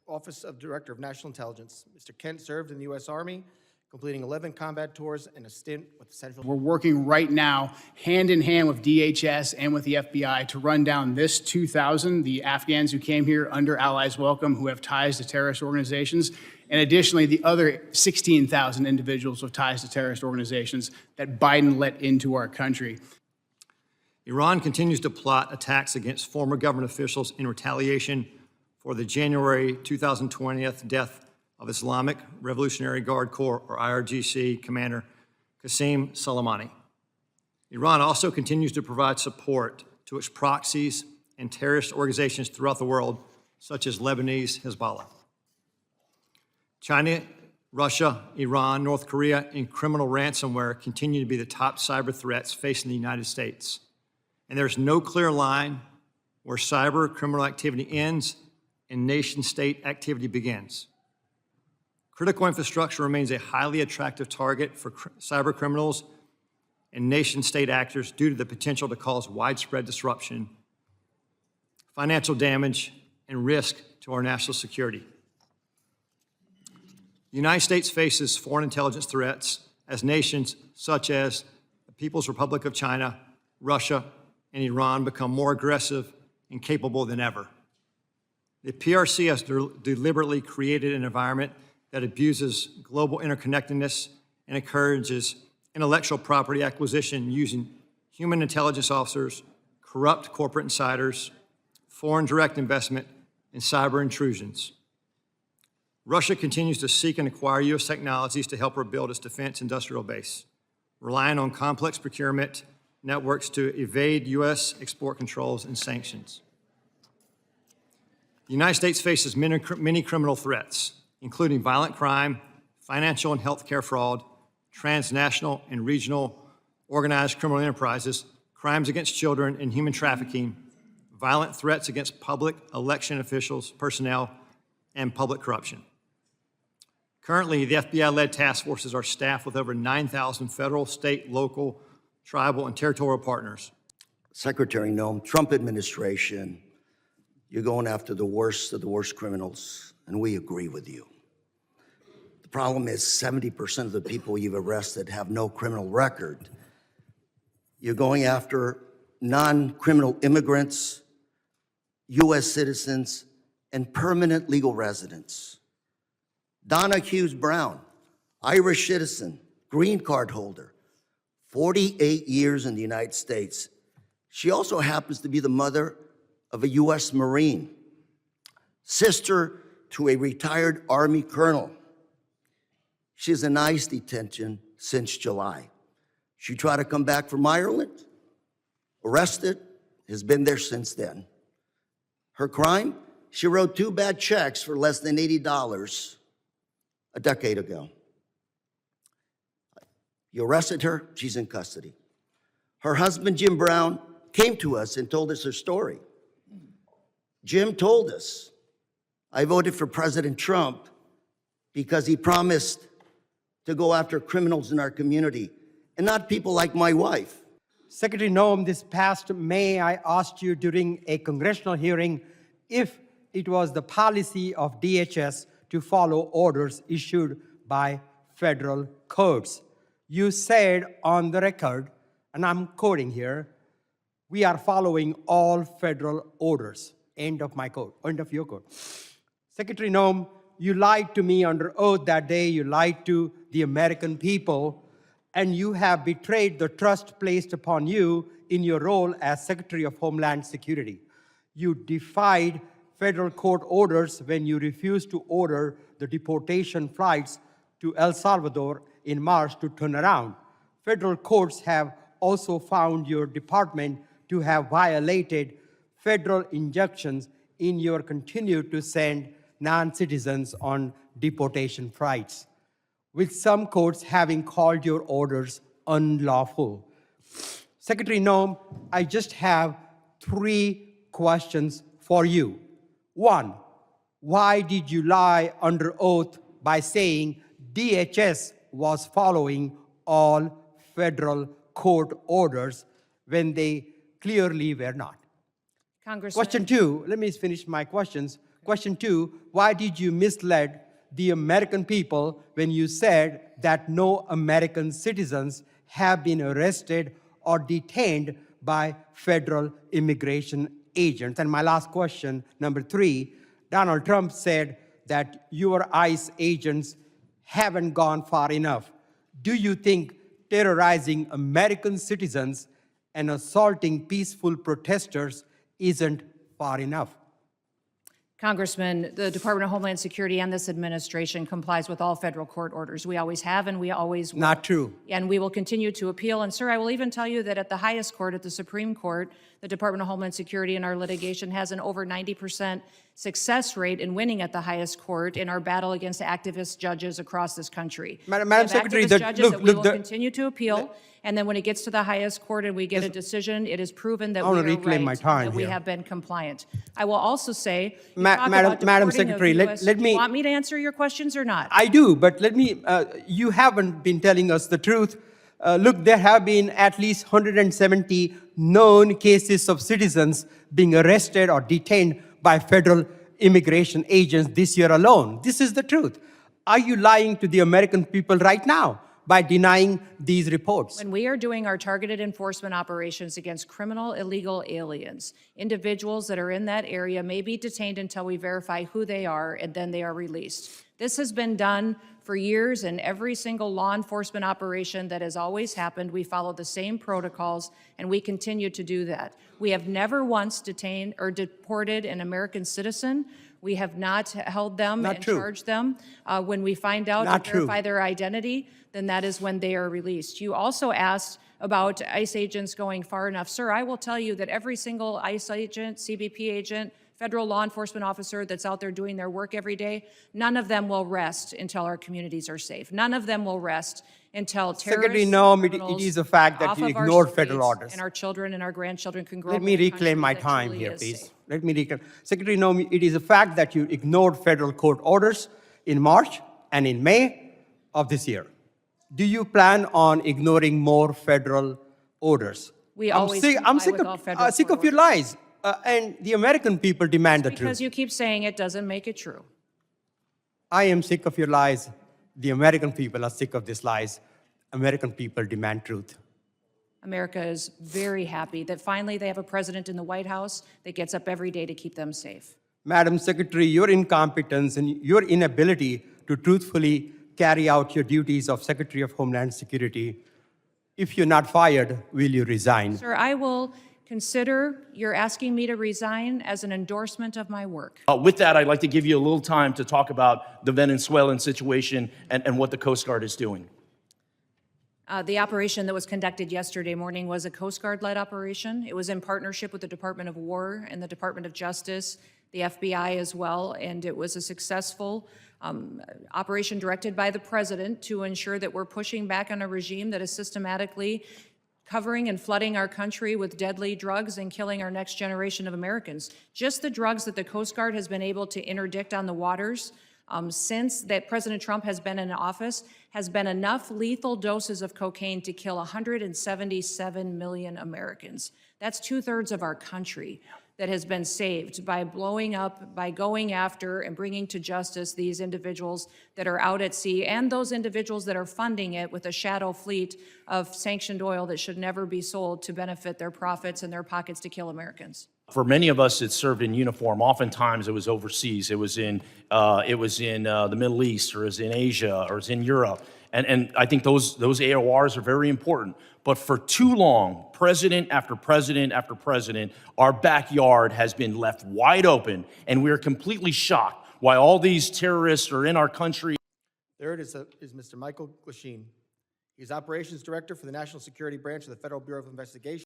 Office of Director of National Intelligence. Mr. Kent served in the U.S. Army, completing 11 combat tours and a stint with the Central. We're working right now, hand in hand with DHS and with the FBI to run down this 2,000, the Afghans who came here under Allies Welcome, who have ties to terrorist organizations, and additionally, the other 16,000 individuals with ties to terrorist organizations that Biden let into our country. Iran continues to plot attacks against former government officials in retaliation for the January 2020 death of Islamic Revolutionary Guard Corps, or IRGC, Commander Qasem Soleimani. Iran also continues to provide support to its proxies and terrorist organizations throughout the world, such as Lebanese Hezbollah. China, Russia, Iran, North Korea, and criminal ransomware continue to be the top cyber threats facing the United States. And there's no clear line where cyber criminal activity ends and nation-state activity begins. Critical infrastructure remains a highly attractive target for cyber criminals and nation-state actors due to the potential to cause widespread disruption, financial damage, and risk to our national security. The United States faces foreign intelligence threats as nations such as the People's Republic of China, Russia, and Iran become more aggressive and capable than ever. The PRC has deliberately created an environment that abuses global interconnectedness and encourages intellectual property acquisition using human intelligence officers, corrupt corporate insiders, foreign direct investment, and cyber intrusions. Russia continues to seek and acquire U.S. technologies to help rebuild its defense industrial base, relying on complex procurement networks to evade U.S. export controls and sanctions. The United States faces many criminal threats, including violent crime, financial and healthcare fraud, transnational and regional organized criminal enterprises, crimes against children, and human trafficking, violent threats against public election officials, personnel, and public corruption. Currently, the FBI-led task forces are staffed with over 9,000 federal, state, local, tribal, and territorial partners. Secretary Noem, Trump administration, you're going after the worst of the worst criminals, and we agree with you. The problem is 70% of the people you've arrested have no criminal record. You're going after non-criminal immigrants, U.S. citizens, and permanent legal residents. Donna Hughes Brown, Irish citizen, green card holder, 48 years in the United States. She also happens to be the mother of a U.S. Marine, sister to a retired Army colonel. She's in ICE detention since July. She tried to come back from Ireland, arrested, has been there since then. Her crime? She wrote 2 bad checks for less than $80 a decade ago. You arrested her, she's in custody. Her husband, Jim Brown, came to us and told us her story. Jim told us, I voted for President Trump because he promised to go after criminals in our community and not people like my wife. Secretary Noem, this past May, I asked you during a congressional hearing if it was the policy of DHS to follow orders issued by federal courts. You said on the record, and I'm quoting here, we are following all federal orders. End of my quote, end of your quote. Secretary Noem, you lied to me under oath that day. You lied to the American people, and you have betrayed the trust placed upon you in your role as Secretary of Homeland Security. You defied federal court orders when you refused to order the deportation flights to El Salvador in March to turn around. Federal courts have also found your department to have violated federal injunctions in your continue to send non-citizens on deportation flights, with some courts having called your orders unlawful. Secretary Noem, I just have 3 questions for you. 1, why did you lie under oath by saying DHS was following all federal court orders when they clearly were not? Congressman. Question 2, let me finish my questions. Question 2, why did you mislead the American people when you said that no American citizens have been arrested or detained by federal immigration agents? And my last question, number 3, Donald Trump said that your ICE agents haven't gone far enough. Do you think terrorizing American citizens and assaulting peaceful protesters isn't far enough? Congressman, the Department of Homeland Security and this administration complies with all federal court orders. We always have and we always will. Not true. And we will continue to appeal. And sir, I will even tell you that at the highest court, at the Supreme Court, the Department of Homeland Security in our litigation has an over 90% success rate in winning at the highest court in our battle against activist judges across this country. Madam Secretary, activist judges that we will continue to appeal. And then when it gets to the highest court and we get a decision, it is proven that we are reclaim my right, time that we here. have been compliant. I will also say, Madam Secretary, let me... Do you want me to answer your questions or not? I do, but let me, you haven't been telling us the truth. Look, there have been at least 170 known cases of citizens being arrested or detained by federal immigration agents this year alone. This is the truth. Are you lying to the American people right now by denying these reports? When we are doing our targeted enforcement operations against criminal illegal aliens, individuals that are in that area may be detained until we verify who they are, and then they are released. This has been done for years, and every single law enforcement operation that has always happened, we follow the same protocols, and we continue to do that. We have never once detained or deported an American citizen. We have not held them and charged them. When we find out and verify their identity, then that is when they are released. You also asked about ICE agents going far enough. Sir, I will tell you that every single ICE agent, CBP agent, federal law enforcement officer that's out there doing their work every day, none of them will rest until our communities are safe. None of them will rest until Secretary terrorists, Noem, criminals it is a fact that off you of our ignored federal streets, orders. and our children and our grandchildren can grow Let up me in a reclaim country my that time truly here, is please. safe. Let me reclaim. Secretary Noem, it is a fact that you ignored federal court orders in March and in May of this year. Do you plan on ignoring more federal orders? We always I'm comply with all federal sick court of your orders. lies, and the American people demand the Because truth. you keep saying it doesn't make it true. I am sick of your lies. The American people are sick of these lies. American people demand truth. America is very happy that finally they have a president in the White House that gets up every day to keep them safe. Madam Secretary, your incompetence and your inability to truthfully carry out your duties of Secretary of Homeland Security, if you're not fired, will you resign? Sir, I will consider your asking me to resign as an endorsement of my work. With that, I'd like to give you a little time to talk about the Venezuelan situation and what the Coast Guard is doing. The operation that was conducted yesterday morning was a Coast Guard-led operation. It was in partnership with the Department of War and the Department of Justice, the FBI as well, and it was a successful operation directed by the President to ensure that we're pushing back on a regime that is systematically covering and flooding our country with deadly drugs and killing our next generation of Americans. Just the drugs that the Coast Guard has been able to interdict on the waters since that President Trump has been in office has been enough lethal doses of cocaine to kill 177 million Americans. That's 2/3 of our country that has been saved by blowing up, by going after and bringing to justice these individuals that are out at sea and those individuals that are funding it with a shadow fleet of sanctioned oil that should never be sold to benefit their profits and their pockets to kill Americans. For many of us that served in uniform, oftentimes it was overseas. It was in the Middle East, or it was in Asia, or it was in Europe. And I think those AORs are very important. But for too long, president after president after president, our backyard has been left wide open, and we are completely shocked why all these terrorists are in our country. Third is Mr. Michael Glasheen. He's Operations Director for the National Security Branch of the Federal Bureau of Investigation.